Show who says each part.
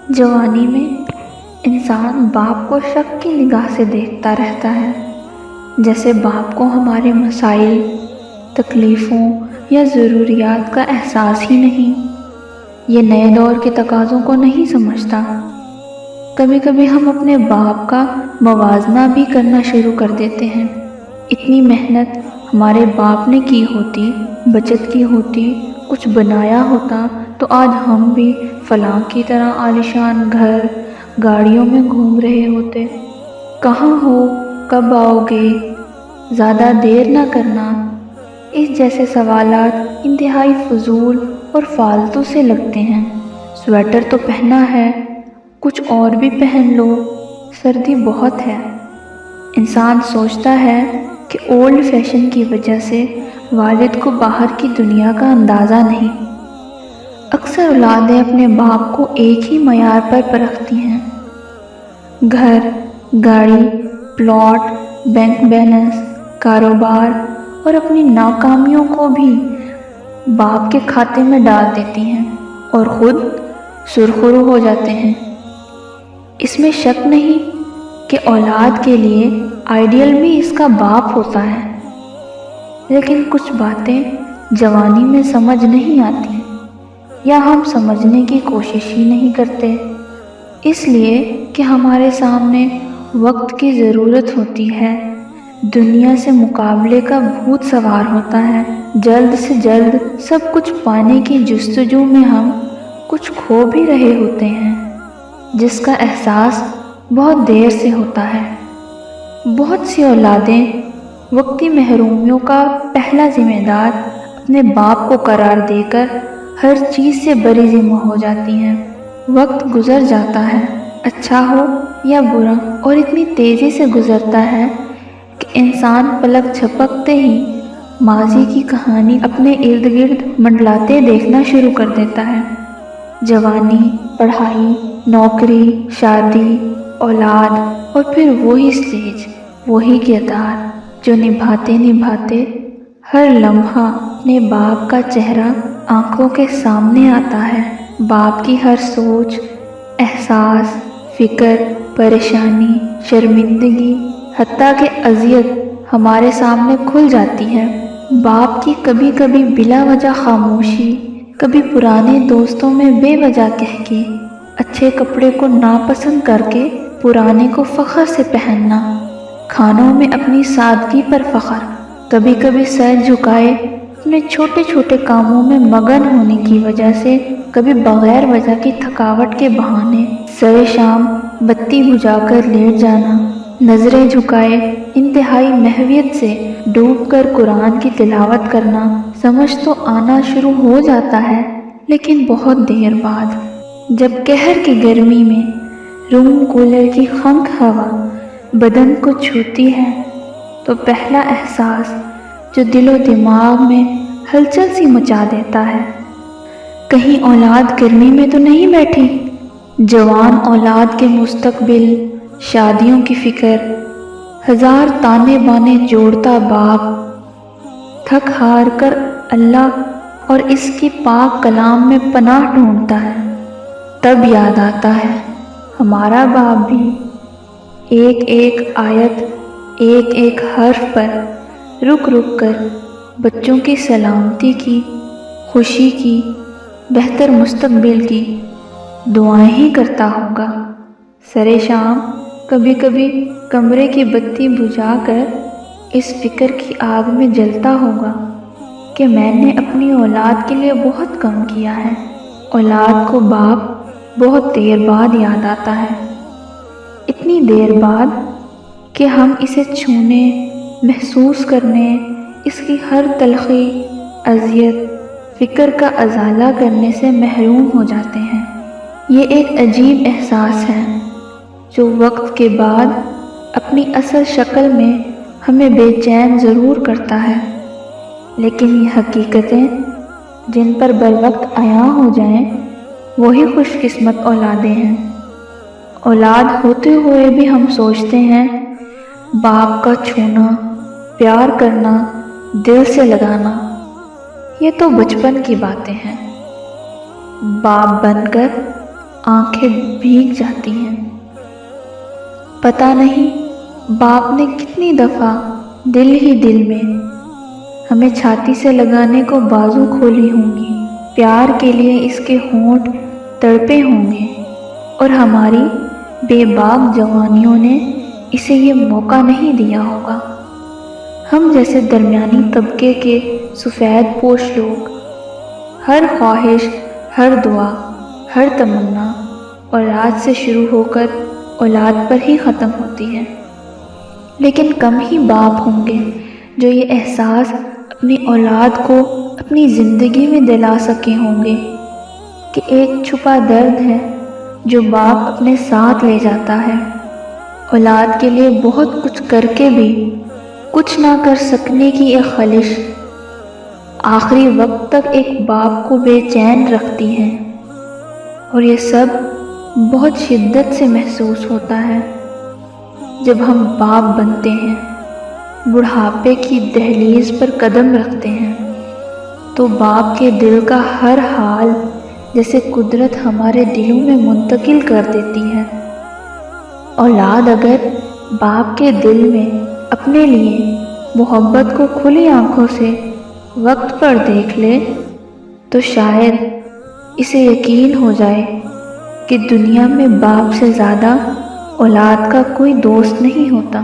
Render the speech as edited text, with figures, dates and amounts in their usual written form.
Speaker 1: جوانی میں انسان باپ کو شک کی نگاہ سے دیکھتا رہتا ہے، جیسے باپ کو ہمارے مسائل، تکلیفوں یا ضروریات کا احساس ہی نہیں۔ یہ نئے دور کے تقاضوں کو نہیں سمجھتا۔ کبھی کبھی ہم اپنے باپ کا موازنہ بھی کرنا شروع کر دیتے ہیں۔ اتنی محنت ہمارے باپ نے کی ہوتی، بچت کی ہوتی، کچھ بنایا ہوتا تو آج ہم بھی فلاں کی طرح عالیشان گھر، گاڑیوں میں گھوم رہے ہوتے۔ کہاں ہو؟ کب آؤ گے؟ زیادہ دیر نہ کرنا۔ اس جیسے سوالات انتہائی فضول اور فالتو سے لگتے ہیں۔ سویٹر تو پہنا ہے، کچھ اور بھی پہن لو، سردی بہت ہے۔ انسان سوچتا ہے کہ اولڈ فیشن کی وجہ سے والد کو باہر کی دنیا کا اندازہ نہیں۔ اکثر اولادیں اپنے باپ کو ایک ہی معیار پر پرکھتی ہیں۔ گھر، گاڑی، پلاٹ، بینک بیلنس، کاروبار اور اپنی ناکامیوں کو بھی باپ کے کھاتے میں ڈال دیتی ہیں اور خود سرخرو ہو جاتے ہیں۔ اس میں شک نہیں کہ اولاد کے لیے آئیڈیل بھی اس کا باپ ہوتا ہے، لیکن کچھ باتیں جوانی میں سمجھ نہیں آتی یا ہم سمجھنے کی کوشش ہی نہیں کرتے، اس لیے کہ ہمارے سامنے وقت کی ضرورت ہوتی ہے، دنیا سے مقابلے کا بھوت سوار ہوتا ہے، جلد سے جلد سب کچھ پانے کی جستجو میں ہم کچھ کھو بھی رہے ہوتے ہیں، جس کا احساس بہت دیر سے ہوتا ہے۔ بہت سی اولادیں وقتی محرومیوں کا پہلا ذمہ دار اپنے باپ کو قرار دے کر ہر چیز سے بری ذمہ ہو جاتی ہیں۔ وقت گزر جاتا ہے، اچھا ہو یا برا، اور اتنی تیزی سے گزرتا ہے کہ انسان پلک جھپکتے ہی ماضی کی کہانی اپنے ارد گرد منڈلاتے دیکھنا شروع کر دیتا ہے۔ جوانی، پڑھائی، نوکری، شادی، اولاد اور پھر وہی سٹیج، وہی کردار جو نبھاتے نبھاتے ہر لمحہ اپنے باپ کا چہرہ آنکھوں کے سامنے آتا ہے۔ باپ کی ہر سوچ، احساس، فکر، پریشانی، شرمندگی، حتیٰ کہ اذیت ہمارے سامنے کھل جاتی ہے۔ باپ کی کبھی کبھی بلا وجہ خاموشی، کبھی پرانے دوستوں میں بے وجہ کہہ کے، اچھے کپڑے کو ناپسند کر کے پرانے کو فخر سے پہننا، کھانوں میں اپنی سادگی پر فخر، کبھی کبھی سر جھکائے اپنے چھوٹے چھوٹے کاموں میں مگن ہونے کی وجہ سے، کبھی بغیر وجہ کی تھکاوٹ کے بہانے سر شام بتی بجھا کر لیٹ جانا، نظریں جھکائے انتہائی محویت سے ڈوب کر قرآن کی تلاوت کرنا۔ سمجھ تو آنا شروع ہو جاتا ہے، لیکن بہت دیر بعد، جب قہر کی گرمی میں روم کولر کی خنک ہوا بدن کو چھوتی ہے تو پہلا احساس جو دل و دماغ میں ہلچل سی مچا دیتا ہے، کہیں اولاد گرمی میں تو نہیں بیٹھی؟ جوان اولاد کے مستقبل، شادیوں کی فکر، ہزار تانے بانے جوڑتا باپ تھک ہار کر اللہ اور اس کی پاک کلام میں پناہ ڈھونڈتا ہے۔ تب یاد آتا ہے ہمارا باپ بھی ایک ایک آیت، ایک ایک حرف پر رک رک کر بچوں کی سلامتی کی، خوشی کی، بہتر مستقبل کی دعائیں ہی کرتا ہوگا۔ سر شام کبھی کبھی کمرے کی بتی بجھا کر اس فکر کی آگ میں جلتا ہوگا کہ میں نے اپنی اولاد کے لیے بہت کم کیا ہے۔ اولاد کو باپ بہت دیر بعد یاد آتا ہے، اتنی دیر بعد کہ ہم اسے چھونے، محسوس کرنے، اس کی ہر تلخی، اذیت، فکر کا ازالہ کرنے سے محروم ہو جاتے ہیں۔ یہ ایک عجیب احساس ہے جو وقت کے بعد اپنی اصل شکل میں ہمیں بے چین ضرور کرتا ہے، لیکن یہ حقیقتیں جن پر بروقت عیاں ہو جائیں وہی خوش قسمت اولادیں ہیں۔ اولاد ہوتے ہوئے بھی ہم سوچتے ہیں باپ کا چھونا، پیار کرنا، دل سے لگانا، یہ تو بچپن کی باتیں ہیں۔ باپ بن کر آنکھیں بھیگ جاتی ہیں۔ پتہ نہیں باپ نے کتنی دفعہ دل ہی دل میں ہمیں چھاتی سے لگانے کو بازو کھولی ہوں گی، پیار کے لیے اس کے ہونٹ تڑپے ہوں گے، اور ہماری بے باک جوانیوں نے اسے یہ موقع نہیں دیا ہوگا۔ ہم جیسے درمیانی طبقے کے سفید پوش لوگ، ہر خواہش، ہر دعا، ہر تمنا اولاد سے شروع ہو کر اولاد پر ہی ختم ہوتی ہے، لیکن کم ہی باپ ہوں گے جو یہ احساس اپنی اولاد کو اپنی زندگی میں دلا سکے ہوں گے کہ ایک چھپا درد ہے جو باپ اپنے ساتھ لے جاتا ہے۔ اولاد کے لیے بہت کچھ کر کے بھی کچھ نہ کر سکنے کی ایک خلش آخری وقت تک ایک باپ کو بے چین رکھتی ہے، اور یہ سب بہت شدت سے محسوس ہوتا ہے جب ہم باپ بنتے ہیں، بڑھاپے کی دہلیز پر قدم رکھتے ہیں، تو باپ کے دل کا ہر حال جیسے قدرت ہمارے دلوں میں منتقل کر دیتی ہے۔ اولاد اگر باپ کے دل میں اپنے لیے محبت کو کھلی آنکھوں سے وقت پر دیکھ لے تو شاید اسے یقین ہو جائے کہ دنیا میں باپ سے زیادہ اولاد کا کوئی دوست نہیں ہوتا۔